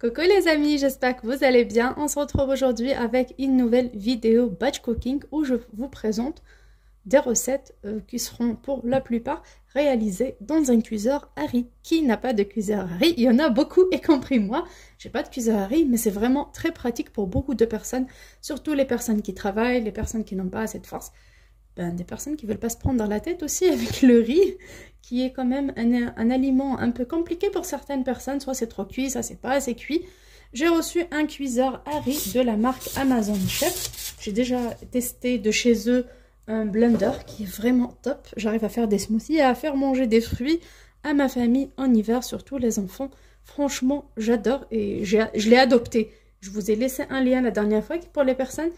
Coucou les amis, j'espère que vous allez bien. On se retrouve aujourd'hui avec une nouvelle vidéo batch cooking où je vous présente des recettes qui seront pour la plupart réalisées dans un cuiseur à riz. Qui n'a pas de cuiseur à riz? Il y en a beaucoup, y compris moi. J'ai pas de cuiseur à riz, mais c'est vraiment très pratique pour beaucoup de personnes, surtout les personnes qui travaillent, les personnes qui n'ont pas assez de force. Des personnes qui veulent pas se prendre dans la tête aussi avec le riz, qui est quand même un aliment un peu compliqué pour certaines personnes. Soit c'est trop cuit, ça c'est pas assez cuit. J'ai reçu un cuiseur à riz de la marque Amazon Chef. J'ai déjà testé de chez eux un blender qui est vraiment top. J'arrive à faire des smoothies et à faire manger des fruits à ma famille en hiver, surtout les enfants. Franchement, j'adore et je l'ai adopté. Je vous ai laissé un lien la dernière fois pour les personnes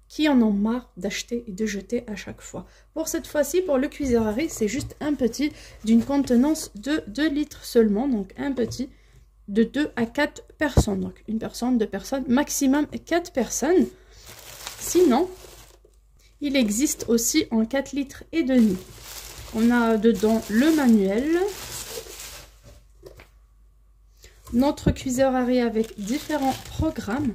qui en ont marre d'acheter et de jeter à chaque fois. Pour cette fois-ci, pour le cuiseur à riz, c'est juste un petit d'une contenance de 2 litres seulement. Donc un petit de 2 à 4 personnes. Donc une personne, 2 personnes, maximum 4 personnes. Sinon, il existe aussi en 4 litres et demi. On a dedans le manuel. Notre cuiseur à riz avec différents programmes.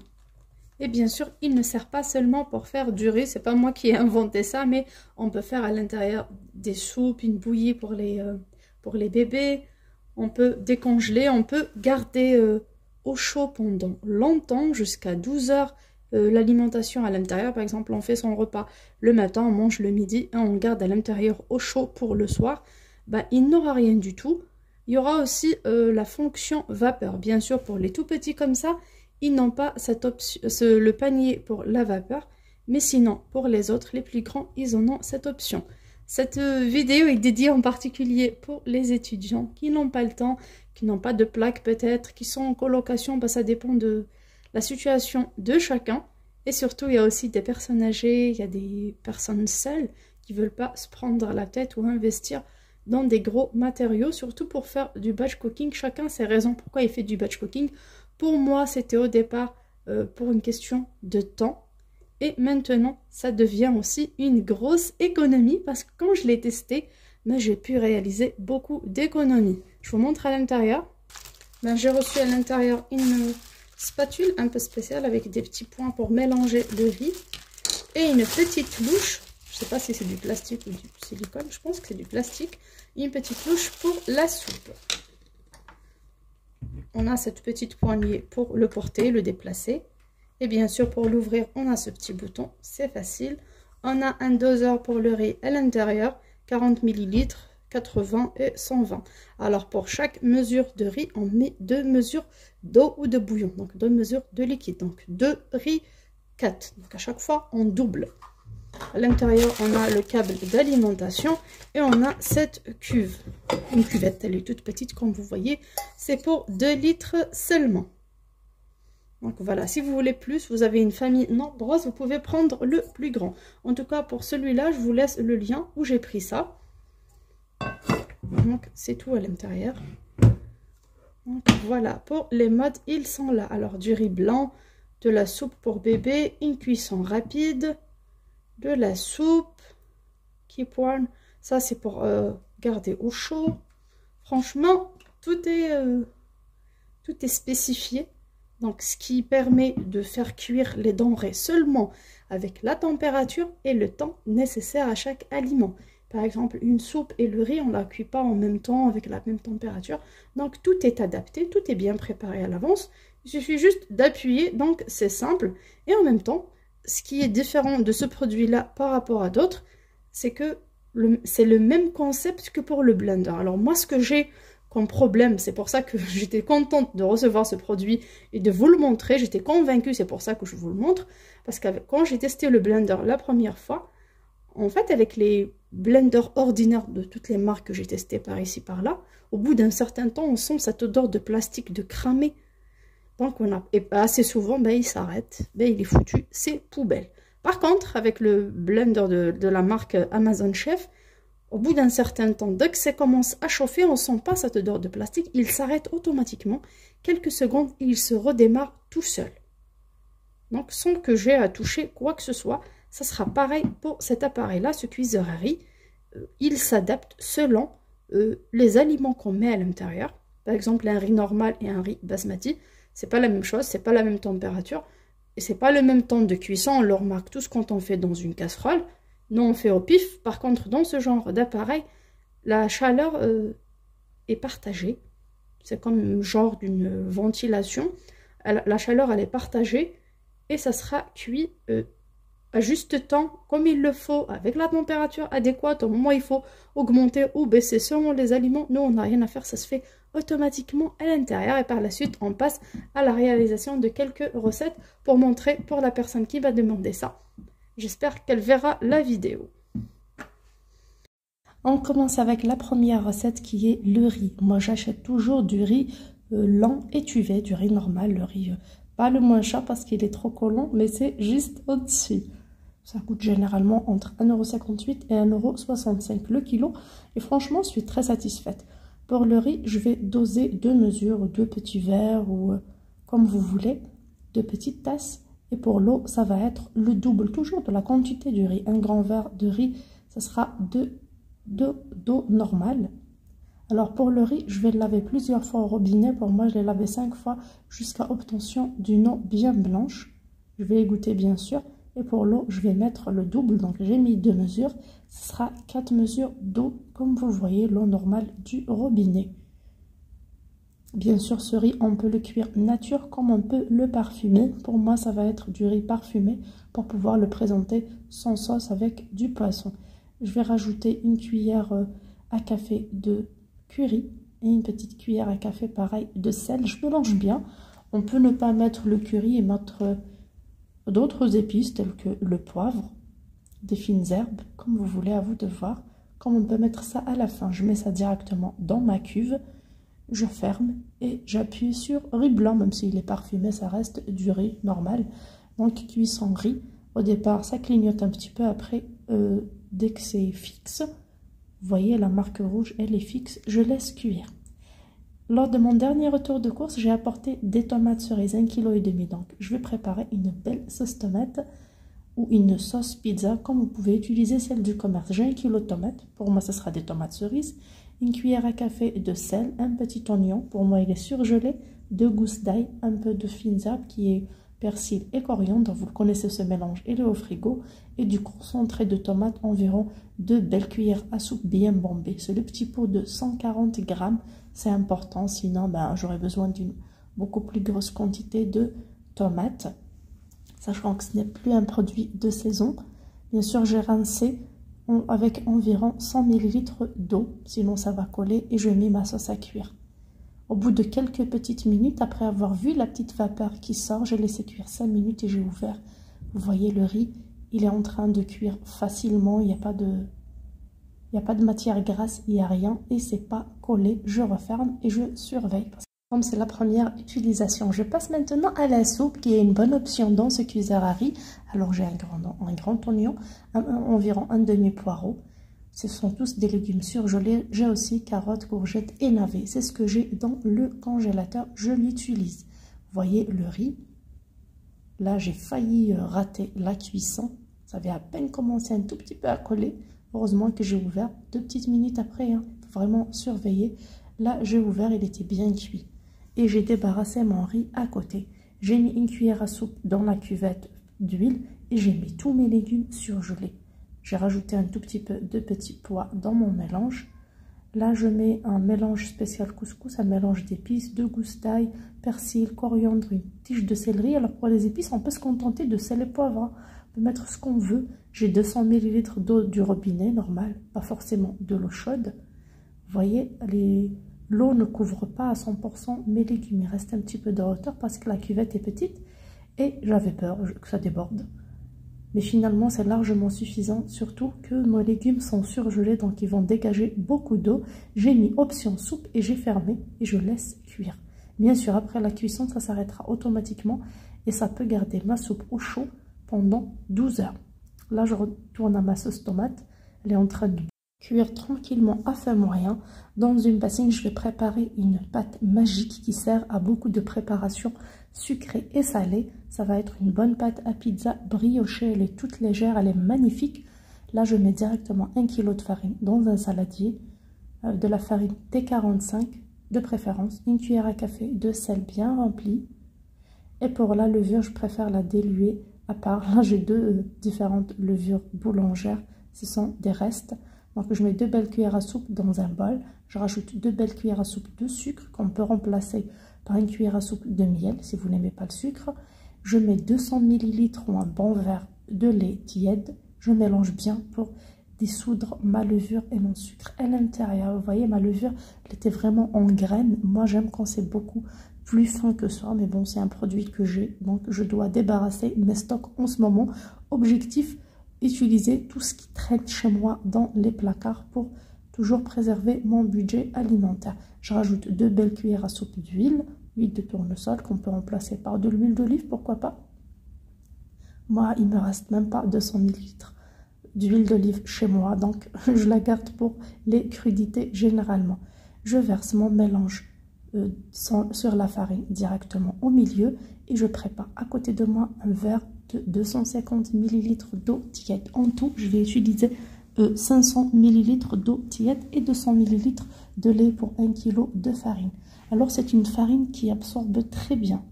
Et bien sûr, il ne sert pas seulement pour faire du riz. C'est pas moi qui ai inventé ça, mais on peut faire à l'intérieur des soupes, une bouillie pour les bébés. On peut décongeler, on peut garder au chaud pendant longtemps, jusqu'à 12 heures. L'alimentation à l'intérieur, par exemple, on fait son repas le matin, on mange le midi et on garde à l'intérieur au chaud pour le soir. Il n'aura rien du tout. Il y aura aussi la fonction vapeur, bien sûr, pour les tout petits comme ça. Ils n'ont pas cette option, le panier pour la vapeur, mais sinon, pour les autres, les plus grands, ils en ont cette option. Cette vidéo est dédiée en particulier pour les étudiants qui n'ont pas le temps, qui n'ont pas de plaque peut-être, qui sont en colocation, ça dépend de la situation de chacun. Et surtout, il y a aussi des personnes âgées, il y a des personnes seules qui ne veulent pas se prendre la tête ou investir dans des gros matériaux, surtout pour faire du batch cooking. Chacun ses raisons pourquoi il fait du batch cooking. Pour moi, c'était au départ pour une question de temps. Et maintenant, ça devient aussi une grosse économie parce que quand je l'ai testé, j'ai pu réaliser beaucoup d'économies. Je vous montre à l'intérieur. J'ai reçu à l'intérieur une spatule un peu spéciale avec des petits points pour mélanger le riz. Et une petite louche. Je ne sais pas si c'est du plastique ou du silicone. Je pense que c'est du plastique. Une petite louche pour la soupe. On a cette petite poignée pour le porter, le déplacer. Et bien sûr, pour l'ouvrir, on a ce petit bouton. C'est facile. On a un doseur pour le riz à l'intérieur. 40 ml, 80 et 120. Alors, pour chaque mesure de riz, on met 2 mesures d'eau ou de bouillon. Donc, 2 mesures de liquide. Donc, 2 riz, 4. Donc, à chaque fois, on double. À l'intérieur, on a le câble d'alimentation et on a cette cuve. Une cuvette, elle est toute petite comme vous voyez. C'est pour 2 litres seulement. Donc voilà, si vous voulez plus, vous avez une famille nombreuse, vous pouvez prendre le plus grand. En tout cas, pour celui-là, je vous laisse le lien où j'ai pris ça. Donc c'est tout à l'intérieur. Donc voilà, pour les modes, ils sont là. Alors du riz blanc, de la soupe pour bébé, une cuisson rapide, de la soupe qui poêle, ça c'est pour garder au chaud. Franchement, tout est spécifié, donc ce qui permet de faire cuire les denrées seulement avec la température et le temps nécessaire à chaque aliment. Par exemple, une soupe et le riz, on ne la cuit pas en même temps avec la même température, donc tout est adapté, tout est bien préparé à l'avance. Il suffit juste d'appuyer, donc c'est simple. Et en même temps, ce qui est différent de ce produit-là par rapport à d'autres, c'est que c'est le même concept que pour le blender. Alors moi, ce que j'ai comme problème, c'est pour ça que j'étais contente de recevoir ce produit et de vous le montrer. J'étais convaincue, c'est pour ça que je vous le montre. Parce que quand j'ai testé le blender la première fois, en fait, avec les blenders ordinaires de toutes les marques que j'ai testées par ici, par là, au bout d'un certain temps, on sent cette odeur de plastique, de cramé. Donc, et assez souvent, il s'arrête, il est foutu, c'est poubelle. Par contre, avec le blender de la marque Amazon Chef, au bout d'un certain temps, dès que ça commence à chauffer, on ne sent pas cette odeur de plastique, il s'arrête automatiquement. Quelques secondes, il se redémarre tout seul. Donc, sans que j'ai à toucher quoi que ce soit, ça sera pareil pour cet appareil-là, ce cuiseur à riz. Il s'adapte selon les aliments qu'on met à l'intérieur. Par exemple, un riz normal et un riz basmati, c'est pas la même chose, c'est pas la même température. Et c'est pas le même temps de cuisson, on le remarque tous quand on fait dans une casserole. Nous, on fait au pif. Par contre, dans ce genre d'appareil, la chaleur est partagée. C'est comme un genre d'une ventilation. La chaleur, elle est partagée et ça sera cuit à juste temps, comme il le faut, avec la température adéquate. Au moment où il faut augmenter ou baisser selon les aliments, nous, on n'a rien à faire. Ça se fait automatiquement à l'intérieur. Et par la suite, on passe à la réalisation de quelques recettes pour montrer pour la personne qui va demander ça. J'espère qu'elle verra la vidéo. On commence avec la première recette qui est le riz. Moi, j'achète toujours du riz lent étuvé, du riz normal, le riz pas le moins cher parce qu'il est trop collant, mais c'est juste au-dessus. Ça coûte généralement entre 1,58 € et 1,65 € le kilo. Et franchement, je suis très satisfaite. Pour le riz, je vais doser 2 mesures, 2 petits verres ou comme vous voulez, 2 petites tasses. Et pour l'eau, ça va être le double toujours de la quantité du riz. Un grand verre de riz, ça sera 2 d'eau normale. Alors pour le riz, je vais le laver plusieurs fois au robinet. Pour moi, je l'ai lavé 5 fois jusqu'à obtention d'une eau bien blanche. Je vais égoutter bien sûr. Et pour l'eau, je vais mettre le double. Donc j'ai mis 2 mesures. Ce sera 4 mesures d'eau, comme vous voyez, l'eau normale du robinet. Bien sûr, ce riz, on peut le cuire nature comme on peut le parfumer. Pour moi, ça va être du riz parfumé pour pouvoir le présenter sans sauce avec du poisson. Je vais rajouter une cuillère à café de curry et une petite cuillère à café pareil de sel. Je mélange bien. On peut ne pas mettre le curry et mettre d'autres épices telles que le poivre, des fines herbes, comme vous voulez, à vous de voir. Comme on peut mettre ça à la fin, je mets ça directement dans ma cuve. Je ferme et j'appuie sur riz blanc, même s'il est parfumé, ça reste du riz normal. Donc cuisson riz, au départ ça clignote un petit peu, après dès que c'est fixe, vous voyez la marque rouge, elle est fixe, je laisse cuire. Lors de mon dernier retour de course, j'ai apporté des tomates cerises, 1,5 kg. Donc je vais préparer une belle sauce tomate ou une sauce pizza, comme vous pouvez utiliser celle du commerce. J'ai 1 kg de tomates, pour moi ce sera des tomates cerises. Une cuillère à café de sel, un petit oignon, pour moi il est surgelé, 2 gousses d'ail, un peu de fines herbes qui est persil et coriandre, vous connaissez ce mélange, il est au frigo, et du concentré de tomates, environ 2 belles cuillères à soupe bien bombées. C'est le petit pot de 140 grammes, c'est important, sinon j'aurais besoin d'une beaucoup plus grosse quantité de tomates, sachant que ce n'est plus un produit de saison. Bien sûr, j'ai rincé avec environ 100 ml d'eau, sinon ça va coller, et je mets ma sauce à cuire. Au bout de quelques petites minutes, après avoir vu la petite vapeur qui sort, j'ai laissé cuire 5 minutes et j'ai ouvert. Vous voyez le riz, il est en train de cuire facilement, il n'y a pas de matière grasse, il n'y a rien et c'est pas collé. Je referme et je surveille. Comme c'est la première utilisation, je passe maintenant à la soupe qui est une bonne option dans ce cuiseur à riz. Alors j'ai un grand oignon, environ un demi-poireau. Ce sont tous des légumes surgelés. J'ai aussi carottes, courgettes et navets. C'est ce que j'ai dans le congélateur. Je l'utilise. Vous voyez le riz. Là, j'ai failli rater la cuisson. Ça avait à peine commencé un tout petit peu à coller. Heureusement que j'ai ouvert 2 petites minutes après. Hein. Faut vraiment surveiller. Là, j'ai ouvert, il était bien cuit. Et j'ai débarrassé mon riz à côté. J'ai mis une cuillère à soupe dans la cuvette d'huile et j'ai mis tous mes légumes surgelés. J'ai rajouté un tout petit peu de petits pois dans mon mélange. Là, je mets un mélange spécial couscous, un mélange d'épices, 2 gousses d'ail, persil, coriandre, une tige de céleri. Alors pour les épices, on peut se contenter de sel et poivre. Hein. On peut mettre ce qu'on veut. J'ai 200 ml d'eau du robinet, normal, pas forcément de l'eau chaude. Vous voyez, l'eau ne couvre pas à 100% mes légumes. Il reste un petit peu de hauteur parce que la cuvette est petite et j'avais peur que ça déborde. Mais finalement, c'est largement suffisant, surtout que nos légumes sont surgelés, donc ils vont dégager beaucoup d'eau. J'ai mis option soupe et j'ai fermé et je laisse cuire. Bien sûr, après la cuisson, ça s'arrêtera automatiquement et ça peut garder ma soupe au chaud pendant 12 heures. Là, je retourne à ma sauce tomate. Elle est en train de cuire tranquillement à feu moyen. Dans une bassine, je vais préparer une pâte magique qui sert à beaucoup de préparations sucrée et salée. Ça va être une bonne pâte à pizza briochée, elle est toute légère, elle est magnifique. Là, je mets directement 1 kg de farine dans un saladier, de la farine T45. de préférence une cuillère à café de sel bien rempli. Et pour la levure, je préfère la diluer à part. Là, j'ai deux différentes levures boulangères. Ce sont des restes. Donc, je mets 2 belles cuillères à soupe dans un bol. Je rajoute 2 belles cuillères à soupe de sucre qu'on peut remplacer par une cuillère à soupe de miel si vous n'aimez pas le sucre. Je mets 200 ml ou un bon verre de lait tiède. Je mélange bien pour dissoudre ma levure et mon sucre à l'intérieur. Vous voyez, ma levure, elle était vraiment en graines. Moi, j'aime quand c'est beaucoup plus fin que ça, mais bon, c'est un produit que j'ai, donc je dois débarrasser mes stocks en ce moment. Objectif, utiliser tout ce qui traîne chez moi dans les placards pour toujours préserver mon budget alimentaire. Je rajoute 2 belles cuillères à soupe d'huile, huile de tournesol qu'on peut remplacer par de l'huile d'olive, pourquoi pas. Moi, il me reste même pas 200 ml d'huile d'olive chez moi, donc je la garde pour les crudités généralement. Je verse mon mélange sur la farine directement au milieu et je prépare à côté de moi un verre de 250 ml d'eau tiède. En tout, je vais utiliser 500 ml d'eau tiède et 200 ml de lait pour 1 kg de farine. Alors, c'est une farine qui absorbe très bien.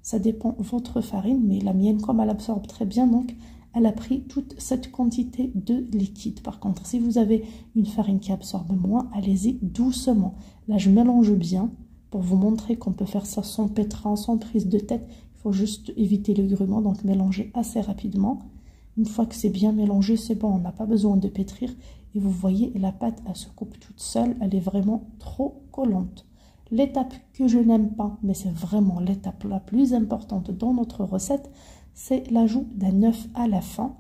Ça dépend de votre farine, mais la mienne, comme elle absorbe très bien, donc elle a pris toute cette quantité de liquide. Par contre, si vous avez une farine qui absorbe moins, allez-y doucement. Là, je mélange bien pour vous montrer qu'on peut faire ça sans pétrin, sans prise de tête. Il faut juste éviter le grumeau, donc mélanger assez rapidement. Une fois que c'est bien mélangé, c'est bon, on n'a pas besoin de pétrir. Et vous voyez, la pâte, elle se coupe toute seule, elle est vraiment trop collante. L'étape que je n'aime pas, mais c'est vraiment l'étape la plus importante dans notre recette, c'est l'ajout d'un œuf à la fin,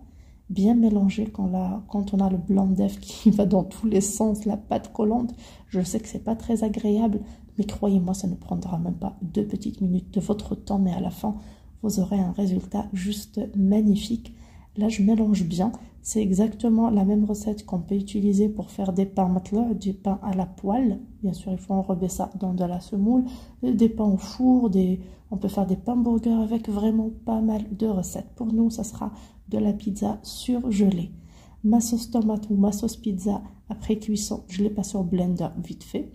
bien mélangé quand on a le blanc d'œuf qui va dans tous les sens, la pâte collante. Je sais que c'est pas très agréable, mais croyez-moi, ça ne prendra même pas 2 petites minutes de votre temps, mais à la fin, vous aurez un résultat juste magnifique. Là, je mélange bien. C'est exactement la même recette qu'on peut utiliser pour faire des pains matla, du pain à la poêle. Bien sûr, il faut enrober ça dans de la semoule, des pains au four, on peut faire des pains burgers avec vraiment pas mal de recettes. Pour nous, ça sera de la pizza surgelée. Ma sauce tomate ou ma sauce pizza, après cuisson, je l'ai passée au blender vite fait.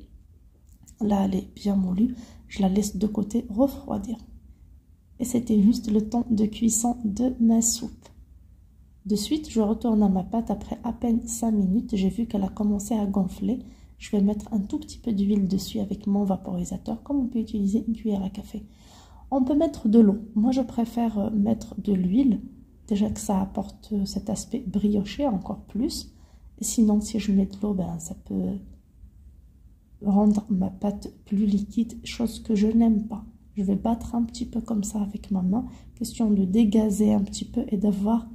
Là, elle est bien moulue. Je la laisse de côté refroidir. Et c'était juste le temps de cuisson de ma soupe. De suite, je retourne à ma pâte après à peine 5 minutes. J'ai vu qu'elle a commencé à gonfler. Je vais mettre un tout petit peu d'huile dessus avec mon vaporisateur, comme on peut utiliser une cuillère à café. On peut mettre de l'eau. Moi, je préfère mettre de l'huile. Déjà que ça apporte cet aspect brioché encore plus. Et sinon, si je mets de l'eau, ben, ça peut rendre ma pâte plus liquide, chose que je n'aime pas. Je vais battre un petit peu comme ça avec ma main. Question de dégazer un petit peu et d'avoir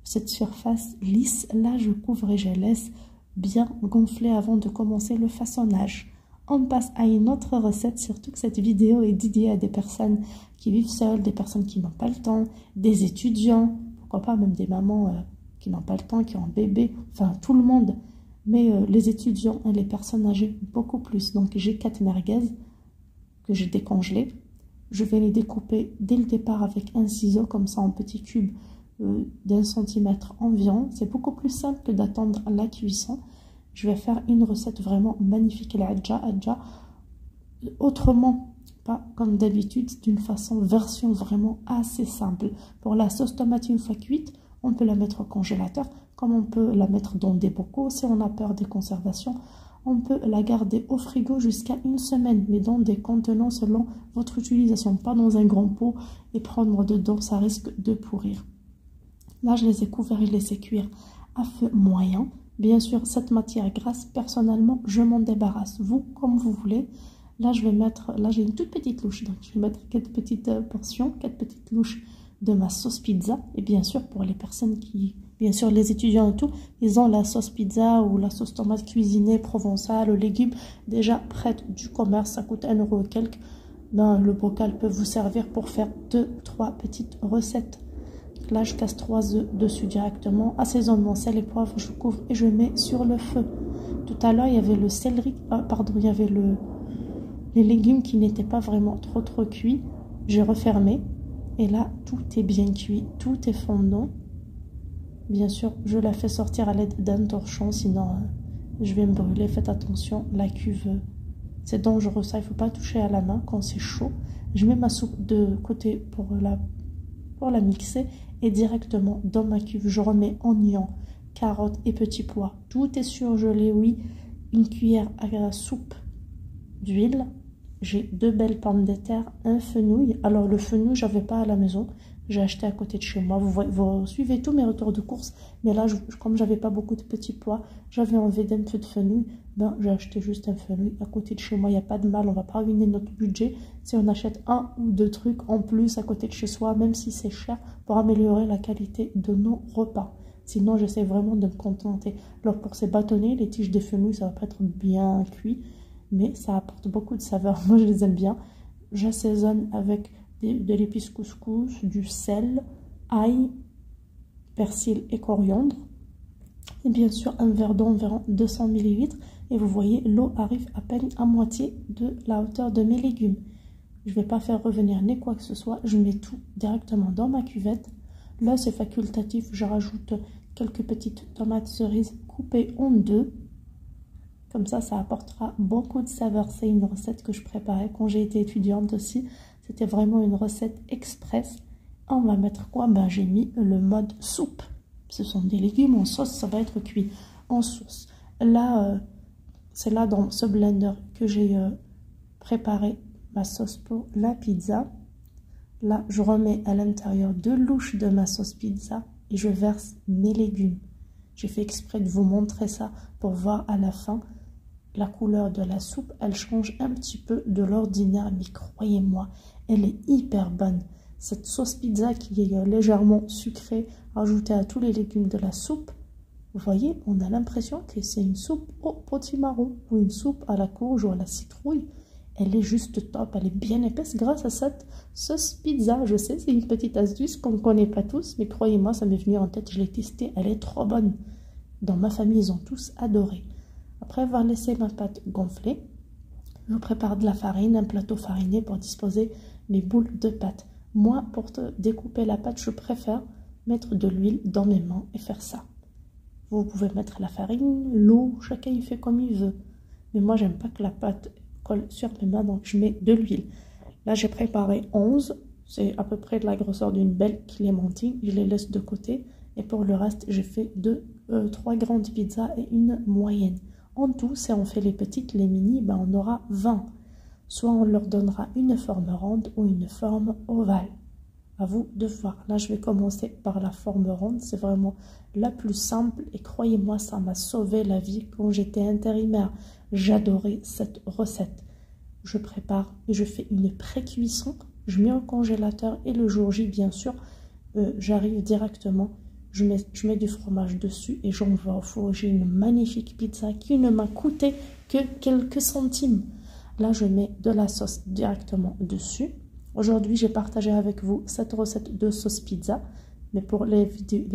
cette surface lisse. Là, je couvre et je laisse bien gonfler avant de commencer le façonnage. On passe à une autre recette, surtout que cette vidéo est dédiée à des personnes qui vivent seules, des personnes qui n'ont pas le temps, des étudiants, pourquoi pas même des mamans qui n'ont pas le temps, qui ont un bébé, enfin tout le monde. Mais les étudiants et les personnes âgées, beaucoup plus. Donc j'ai 4 merguez que j'ai décongelées. Je vais les découper dès le départ avec un ciseau, comme ça en petits cubes d'1 centimètre environ. C'est beaucoup plus simple que d'attendre la cuisson. Je vais faire une recette vraiment magnifique, l'adja autrement, pas comme d'habitude, d'une façon version vraiment assez simple. Pour la sauce tomate une fois cuite, on peut la mettre au congélateur, comme on peut la mettre dans des bocaux. Si on a peur des conservations, on peut la garder au frigo jusqu'à 1 semaine, mais dans des contenants selon votre utilisation, pas dans un grand pot et prendre dedans, ça risque de pourrir. Là, je les ai couverts et laissés cuire à feu moyen. Bien sûr, cette matière grasse, personnellement, je m'en débarrasse. Vous, comme vous voulez. Là, je vais mettre, là, j'ai une toute petite louche. Donc, je vais mettre 4 petites portions, 4 petites louches de ma sauce pizza. Et bien sûr, pour les personnes qui, bien sûr, les étudiants et tout, ils ont la sauce pizza ou la sauce tomate cuisinée, provençale, aux légumes, déjà prête du commerce. Ça coûte 1 € et quelques. Ben, le bocal peut vous servir pour faire 2-3 petites recettes. Là, je casse 3 œufs dessus directement. Assaisonnement, sel et poivre, je couvre et je mets sur le feu. Tout à l'heure, il y avait le céleri, il y avait les légumes qui n'étaient pas vraiment trop cuits. J'ai refermé et là, tout est bien cuit, tout est fondant. Bien sûr, je la fais sortir à l'aide d'un torchon, sinon Je vais me brûler, faites attention, la cuve, c'est dangereux ça, il ne faut pas toucher à la main quand c'est chaud. Je mets ma soupe de côté pour la mixer et directement dans ma cuve, je remets oignons, carottes et petits pois. Tout est surgelé, oui. Une cuillère à soupe d'huile. J'ai 2 belles pommes de terre, un fenouil. Alors le fenouil, j'avais pas à la maison. J'ai acheté à côté de chez moi. Vous suivez tous mes retours de course. Mais là, comme j'avais pas beaucoup de petits pois, j'avais envie d'un peu de fenouil. Ben, j'ai acheté juste un fenouil à côté de chez moi. Il n'y a pas de mal. On va pas ruiner notre budget si on achète 1 ou 2 trucs en plus à côté de chez soi, même si c'est cher, pour améliorer la qualité de nos repas. Sinon, j'essaie vraiment de me contenter. Alors, pour ces bâtonnets, les tiges de fenouil, ça va pas être bien cuit, mais ça apporte beaucoup de saveur. Moi, je les aime bien. J'assaisonne avec de l'épice couscous, du sel, ail, persil et coriandre. Et bien sûr, un verre d'eau environ 200 ml. Et vous voyez, l'eau arrive à peine à moitié de la hauteur de mes légumes. Je ne vais pas faire revenir ni quoi que ce soit. Je mets tout directement dans ma cuvette. Là, c'est facultatif. Je rajoute quelques petites tomates cerises coupées en 2. Comme ça apportera beaucoup de saveur. C'est une recette que je préparais quand j'ai été étudiante aussi. C'était vraiment une recette express. On va mettre quoi? Ben, j'ai mis le mode soupe. Ce sont des légumes en sauce. Ça va être cuit en sauce. Là, c'est là dans ce blender que j'ai préparé ma sauce pour la pizza. Là, je remets à l'intérieur 2 louches de ma sauce pizza et je verse mes légumes. J'ai fait exprès de vous montrer ça pour voir à la fin la couleur de la soupe. Elle change un petit peu de l'ordinaire, mais croyez-moi, elle est hyper bonne. Cette sauce pizza qui est légèrement sucrée, ajoutée à tous les légumes de la soupe, vous voyez, on a l'impression que c'est une soupe au potimarron ou une soupe à la courge ou à la citrouille. Elle est juste top, elle est bien épaisse grâce à cette sauce pizza. Je sais, c'est une petite astuce qu'on ne connaît pas tous, mais croyez-moi, ça m'est venu en tête, je l'ai testée, elle est trop bonne. Dans ma famille, ils ont tous adoré. Après avoir laissé ma pâte gonfler, je prépare de la farine, un plateau fariné pour disposer mes boules de pâte. Moi, pour découper la pâte, je préfère mettre de l'huile dans mes mains et faire ça. Vous pouvez mettre la farine, l'eau, chacun il fait comme il veut. Mais moi, j'aime pas que la pâte colle sur mes mains, donc je mets de l'huile. Là, j'ai préparé 11. C'est à peu près de la grosseur d'une belle clémentine. Je les laisse de côté. Et pour le reste, j'ai fait 3 grandes pizzas et une moyenne. En tout, si on fait les petites, les mini, ben on aura 20. Soit on leur donnera une forme ronde ou une forme ovale. À vous de voir. Là, je vais commencer par la forme ronde. C'est vraiment la plus simple. Et croyez-moi, ça m'a sauvé la vie quand j'étais intérimaire. J'adorais cette recette. Je prépare et je fais une pré-cuisson. Je mets au congélateur et le jour J, bien sûr, j'arrive directement. Je mets du fromage dessus et j'envoie au four. J'ai une magnifique pizza qui ne m'a coûté que quelques centimes. Là, je mets de la sauce directement dessus. Aujourd'hui, j'ai partagé avec vous cette recette de sauce pizza. Mais pour les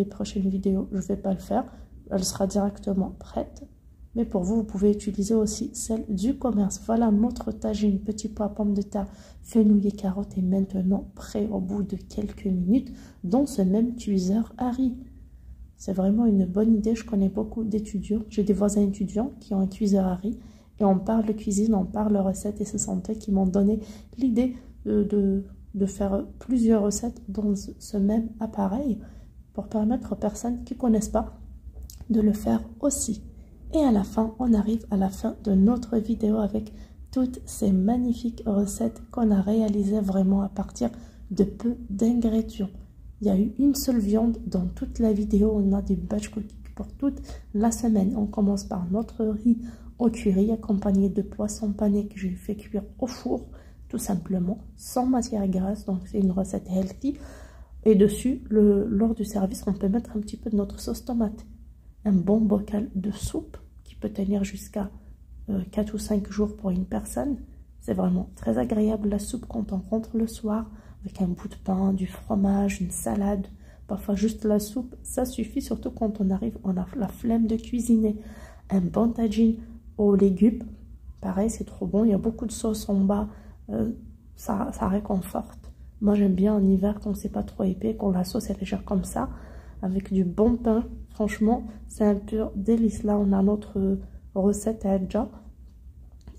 prochaines vidéos, je ne vais pas le faire. Elle sera directement prête. Mais pour vous, vous pouvez utiliser aussi celle du commerce. Voilà notre tagine, petits pois, pommes de terre, fenouil et carottes est maintenant prêt au bout de quelques minutes dans ce même cuiseur à riz. C'est vraiment une bonne idée. Je connais beaucoup d'étudiants. J'ai des voisins étudiants qui ont un cuiseur à riz. Et on parle de cuisine, on parle de recettes et ce sont eux qui m'ont donné l'idée de faire plusieurs recettes dans ce même appareil pour permettre aux personnes qui ne connaissent pas de le faire aussi. Et à la fin, on arrive à la fin de notre vidéo avec toutes ces magnifiques recettes qu'on a réalisées vraiment à partir de peu d'ingrédients. Il y a eu une seule viande dans toute la vidéo. On a des batch cookies pour toute la semaine. On commence par notre riz au curry accompagné de poisson pané que j'ai fait cuire au four, tout simplement, sans matière grasse. Donc c'est une recette healthy. Et dessus, lors du service, on peut mettre un petit peu de notre sauce tomate. Un bon bocal de soupe qui peut tenir jusqu'à 4 ou 5 jours pour une personne. C'est vraiment très agréable la soupe quand on rentre le soir avec un bout de pain, du fromage, une salade. Parfois juste la soupe, ça suffit, surtout quand on arrive, on a la flemme de cuisiner. Un bon tagine aux légumes, pareil, c'est trop bon. Il y a beaucoup de sauce en bas, ça réconforte. Moi j'aime bien en hiver quand c'est pas trop épais, quand la sauce est légère comme ça, avec du bon pain. Franchement, c'est un pur délice. Là, on a notre recette Adja.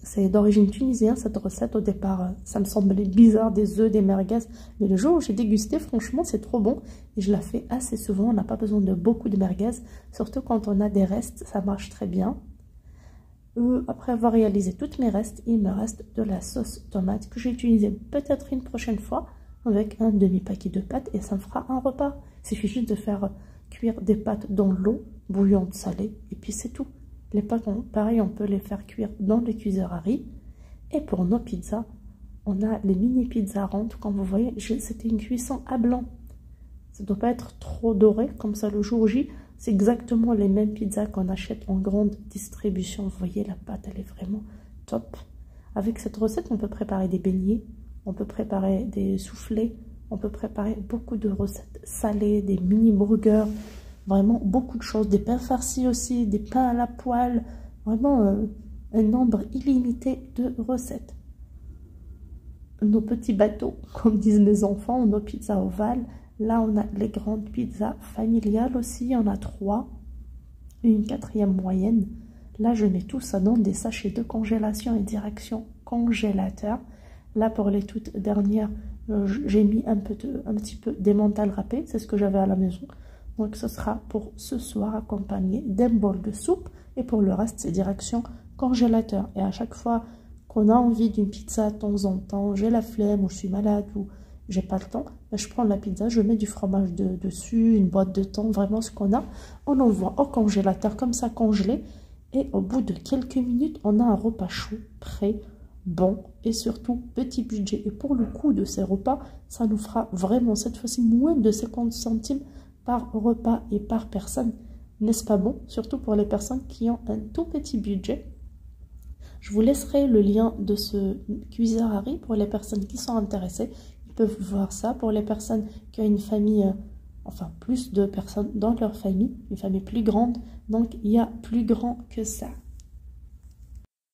C'est d'origine tunisienne cette recette. Au départ, ça me semblait bizarre, des œufs, des merguez. Mais le jour où j'ai dégusté, franchement, c'est trop bon. Et je la fais assez souvent. On n'a pas besoin de beaucoup de merguez. Surtout quand on a des restes, ça marche très bien. Après avoir réalisé toutes mes restes, il me reste de la sauce tomate que j'ai utilisée peut-être une prochaine fois avec un demi-paquet de pâtes. Et ça me fera un repas. Il suffit juste de faire cuire des pâtes dans l'eau bouillante salée. Et puis c'est tout. Les pâtes, pareil, on peut les faire cuire dans les cuiseurs à riz. Et pour nos pizzas, on a les mini pizzas rondes. Comme vous voyez, c'était une cuisson à blanc. Ça ne doit pas être trop doré, comme ça le jour J. C'est exactement les mêmes pizzas qu'on achète en grande distribution. Vous voyez, la pâte, elle est vraiment top. Avec cette recette, on peut préparer des beignets, on peut préparer des soufflés, on peut préparer beaucoup de recettes salées, des mini burgers. Vraiment beaucoup de choses, des pains farcis aussi, des pains à la poêle, vraiment un nombre illimité de recettes. Nos petits bateaux, comme disent mes enfants, nos pizzas ovales. Là, on a les grandes pizzas familiales aussi, il y en a 3, une 4e moyenne. Là, je mets tout ça dans des sachets de congélation et direction congélateur. Là, pour les toutes dernières, j'ai mis un petit peu d'émental râpé, c'est ce que j'avais à la maison. Donc ce sera pour ce soir accompagné d'un bol de soupe. Et pour le reste, c'est direction congélateur. Et à chaque fois qu'on a envie d'une pizza de temps en temps, j'ai la flemme ou je suis malade ou j'ai pas le temps, ben je prends la pizza, je mets du fromage dessus, une boîte de thon, vraiment ce qu'on a. On envoie au congélateur comme ça congelé. Et au bout de quelques minutes, on a un repas chaud, prêt, bon et surtout petit budget. Et pour le coût de ces repas, ça nous fera vraiment cette fois-ci moins de 50 centimes par repas et par personne. N'est-ce pas bon? Surtout pour les personnes qui ont un tout petit budget. Je vous laisserai le lien de ce cuiseur à riz pour les personnes qui sont intéressées. Ils peuvent voir ça. Pour les personnes qui ont une famille, enfin plus de personnes dans leur famille, une famille plus grande, donc il y a plus grand que ça.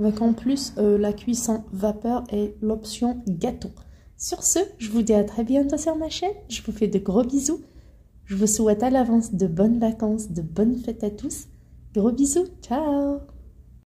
Avec en plus la cuisson vapeur et l'option gâteau. Sur ce, je vous dis à très bientôt sur ma chaîne. Je vous fais de gros bisous. Je vous souhaite à l'avance de bonnes vacances, de bonnes fêtes à tous. Gros bisous, ciao!